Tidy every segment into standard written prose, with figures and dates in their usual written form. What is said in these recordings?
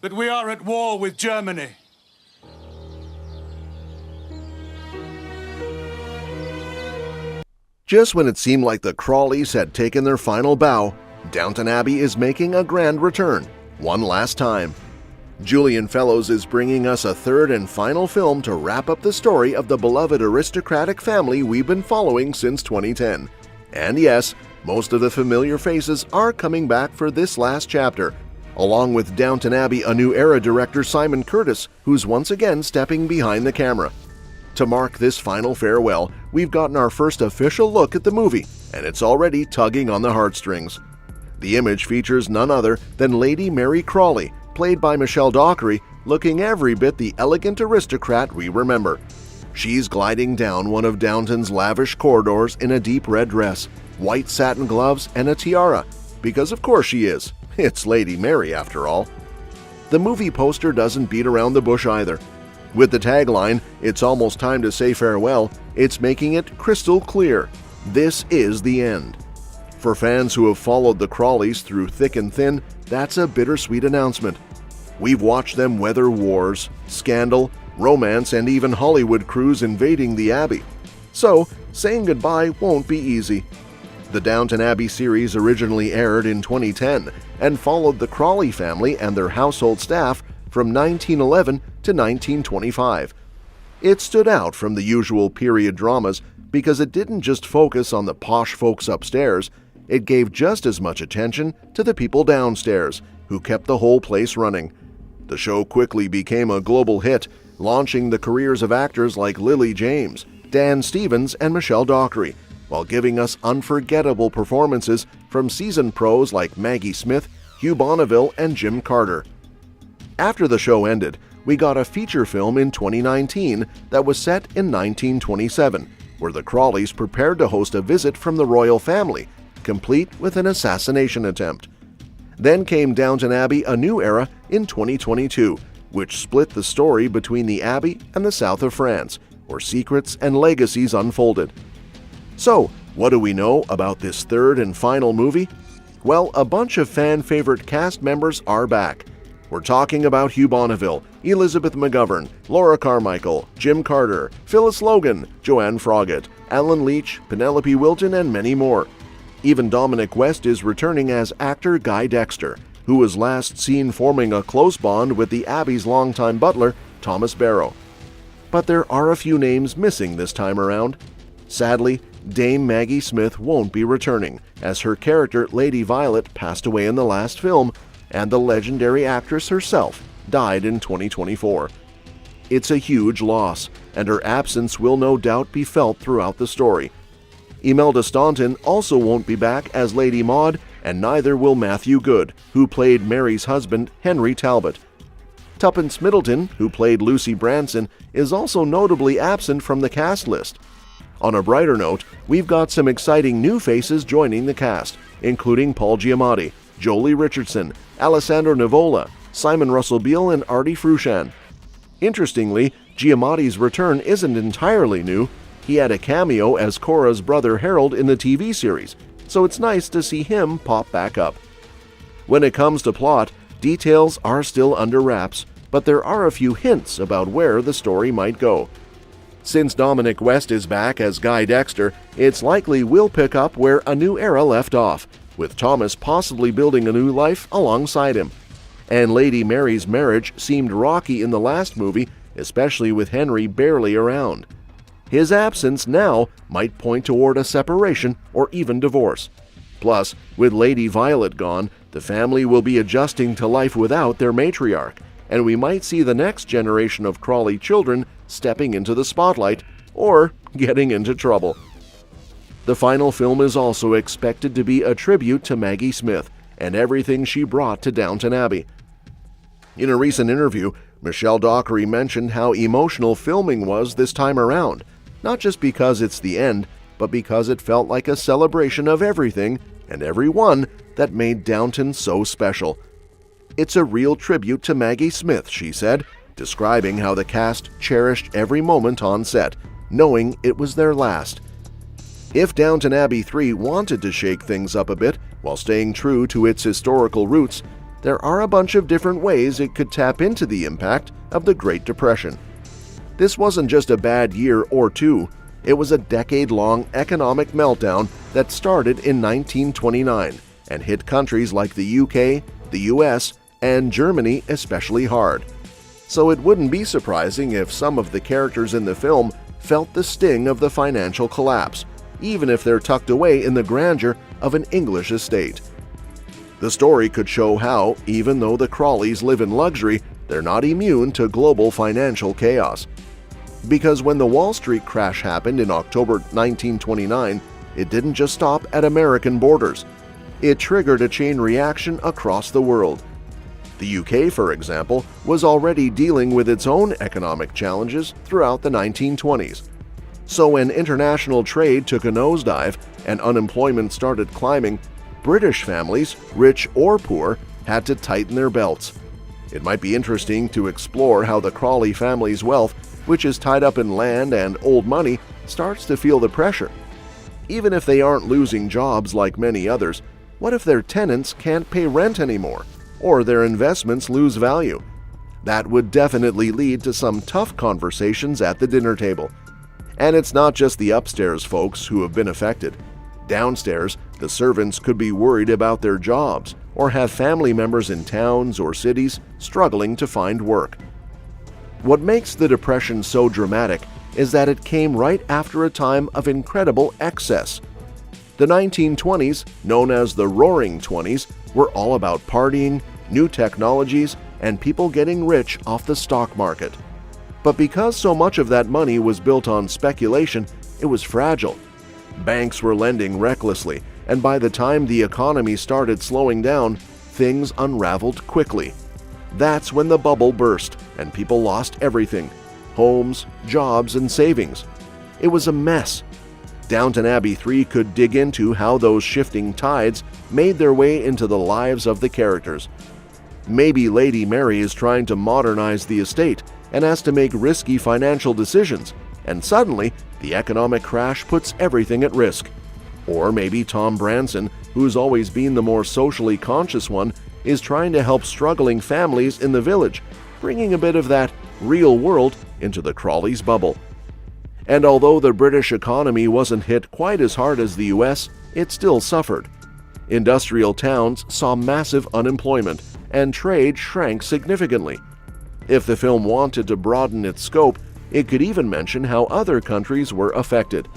that we are at war with Germany. Just when it seemed like the Crawleys had taken their final bow, Downton Abbey is making a grand return, one last time. Julian Fellowes is bringing us a third and final film to wrap up the story of the beloved aristocratic family we've been following since 2010. And yes, most of the familiar faces are coming back for this last chapter, along with Downton Abbey A New Era director Simon Curtis, who's once again stepping behind the camera. To mark this final farewell, we've gotten our first official look at the movie, and it's already tugging on the heartstrings. The image features none other than Lady Mary Crawley, played by Michelle Dockery, looking every bit the elegant aristocrat we remember. She's gliding down one of Downton's lavish corridors in a deep red dress, white satin gloves, and a tiara, because of course she is. It's Lady Mary after all. The movie poster doesn't beat around the bush either. With the tagline, "It's almost time to say farewell," it's making it crystal clear. This is the end. For fans who have followed the Crawleys through thick and thin, that's a bittersweet announcement. We've watched them weather wars, scandal, romance, and even Hollywood crews invading the Abbey. So, saying goodbye won't be easy. The Downton Abbey series originally aired in 2010 and followed the Crawley family and their household staff from 1911 to 1925. It stood out from the usual period dramas because it didn't just focus on the posh folks upstairs, it gave just as much attention to the people downstairs, who kept the whole place running. The show quickly became a global hit, launching the careers of actors like Lily James, Dan Stevens, and Michelle Dockery, while giving us unforgettable performances from seasoned pros like Maggie Smith, Hugh Bonneville, and Jim Carter. After the show ended, we got a feature film in 2019 that was set in 1927, where the Crawleys prepared to host a visit from the royal family, complete with an assassination attempt. Then came Downton Abbey A New Era in 2022, which split the story between the Abbey and the south of France, where secrets and legacies unfolded. So, what do we know about this third and final movie? Well, a bunch of fan-favorite cast members are back. We're talking about Hugh Bonneville, Elizabeth McGovern, Laura Carmichael, Jim Carter, Phyllis Logan, Joanne Froggatt, Alan Leach, Penelope Wilton, and many more. Even Dominic West is returning as actor Guy Dexter, who was last seen forming a close bond with the Abbey's longtime butler, Thomas Barrow. But there are a few names missing this time around. Sadly, Dame Maggie Smith won't be returning, as her character Lady Violet passed away in the last film, and the legendary actress herself died in 2024. It's a huge loss, and her absence will no doubt be felt throughout the story. Imelda Staunton also won't be back as Lady Maud, and neither will Matthew Good, who played Mary's husband, Henry Talbot. Tuppence Middleton, who played Lucy Branson, is also notably absent from the cast list. On a brighter note, we've got some exciting new faces joining the cast, including Paul Giamatti, Jolie Richardson, Alessandro Nivola, Simon Russell Beale, and Artie Frusciante. Interestingly, Giamatti's return isn't entirely new. He had a cameo as Cora's brother Harold in the TV series, so it's nice to see him pop back up. When it comes to plot, details are still under wraps, but there are a few hints about where the story might go. Since Dominic West is back as Guy Dexter, it's likely we'll pick up where A New Era left off, with Thomas possibly building a new life alongside him. And Lady Mary's marriage seemed rocky in the last movie, especially with Henry barely around. His absence now might point toward a separation or even divorce. Plus, with Lady Violet gone, the family will be adjusting to life without their matriarch, and we might see the next generation of Crawley children stepping into the spotlight or getting into trouble. The final film is also expected to be a tribute to Maggie Smith and everything she brought to Downton Abbey. In a recent interview, Michelle Dockery mentioned how emotional filming was this time around, not just because it's the end, but because it felt like a celebration of everything and everyone that made Downton so special. It's a real tribute to Maggie Smith, she said, describing how the cast cherished every moment on set, knowing it was their last. If Downton Abbey 3 wanted to shake things up a bit while staying true to its historical roots, there are a bunch of different ways it could tap into the impact of the Great Depression. This wasn't just a bad year or two, it was a decade-long economic meltdown that started in 1929 and hit countries like the UK, the US, and Germany especially hard. So it wouldn't be surprising if some of the characters in the film felt the sting of the financial collapse, even if they're tucked away in the grandeur of an English estate. The story could show how, even though the Crawleys live in luxury, they're not immune to global financial chaos. Because when the Wall Street crash happened in October 1929, it didn't just stop at American borders. It triggered a chain reaction across the world. The UK, for example, was already dealing with its own economic challenges throughout the 1920s. So when international trade took a nosedive and unemployment started climbing, British families, rich or poor, had to tighten their belts. It might be interesting to explore how the Crawley family's wealth, which is tied up in land and old money, starts to feel the pressure. Even if they aren't losing jobs like many others, what if their tenants can't pay rent anymore, or their investments lose value? That would definitely lead to some tough conversations at the dinner table. And it's not just the upstairs folks who have been affected. Downstairs, the servants could be worried about their jobs or have family members in towns or cities struggling to find work. What makes the Depression so dramatic is that it came right after a time of incredible excess. The 1920s, known as the Roaring Twenties, were all about partying, new technologies, and people getting rich off the stock market. But because so much of that money was built on speculation, it was fragile. Banks were lending recklessly, and by the time the economy started slowing down, things unraveled quickly. That's when the bubble burst and people lost everything: homes, jobs, and savings. It was a mess. Downton Abbey 3 could dig into how those shifting tides made their way into the lives of the characters. Maybe Lady Mary is trying to modernize the estate and has to make risky financial decisions, and suddenly the economic crash puts everything at risk. Or maybe Tom Branson, who's always been the more socially conscious one, is trying to help struggling families in the village, bringing a bit of that real world into the Crawleys' bubble. And although the British economy wasn't hit quite as hard as the US, it still suffered. Industrial towns saw massive unemployment, and trade shrank significantly. If the film wanted to broaden its scope, it could even mention how other countries were affected.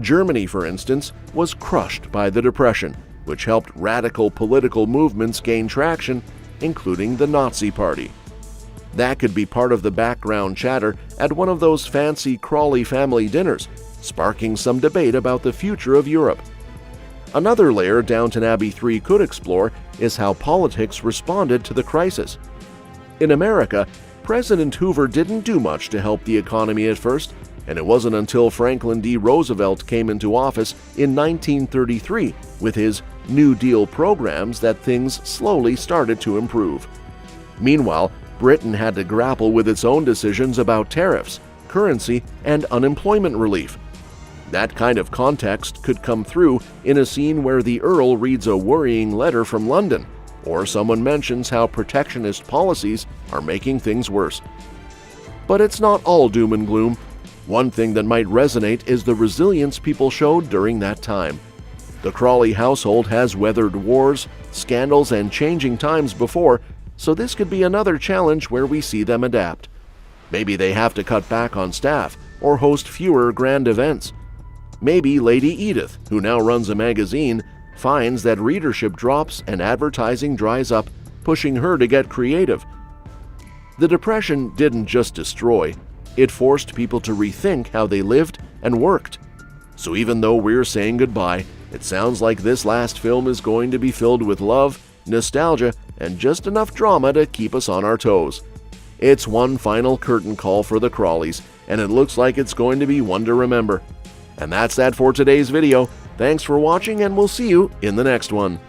Germany, for instance, was crushed by the Depression, which helped radical political movements gain traction, including the Nazi Party. That could be part of the background chatter at one of those fancy Crawley family dinners, sparking some debate about the future of Europe. Another layer Downton Abbey 3 could explore is how politics responded to the crisis. In America, President Hoover didn't do much to help the economy at first, and it wasn't until Franklin D. Roosevelt came into office in 1933 with his New Deal programs that things slowly started to improve. Meanwhile, Britain had to grapple with its own decisions about tariffs, currency, and unemployment relief. That kind of context could come through in a scene where the Earl reads a worrying letter from London, or someone mentions how protectionist policies are making things worse. But it's not all doom and gloom. One thing that might resonate is the resilience people showed during that time. The Crawley household has weathered wars, scandals, and changing times before, so this could be another challenge where we see them adapt. Maybe they have to cut back on staff or host fewer grand events. Maybe Lady Edith, who now runs a magazine, finds that readership drops and advertising dries up, pushing her to get creative. The Depression didn't just destroy, it forced people to rethink how they lived and worked. So even though we're saying goodbye, it sounds like this last film is going to be filled with love, nostalgia, and just enough drama to keep us on our toes. It's one final curtain call for the Crawleys, and it looks like it's going to be one to remember. And that's that for today's video. Thanks for watching, and we'll see you in the next one.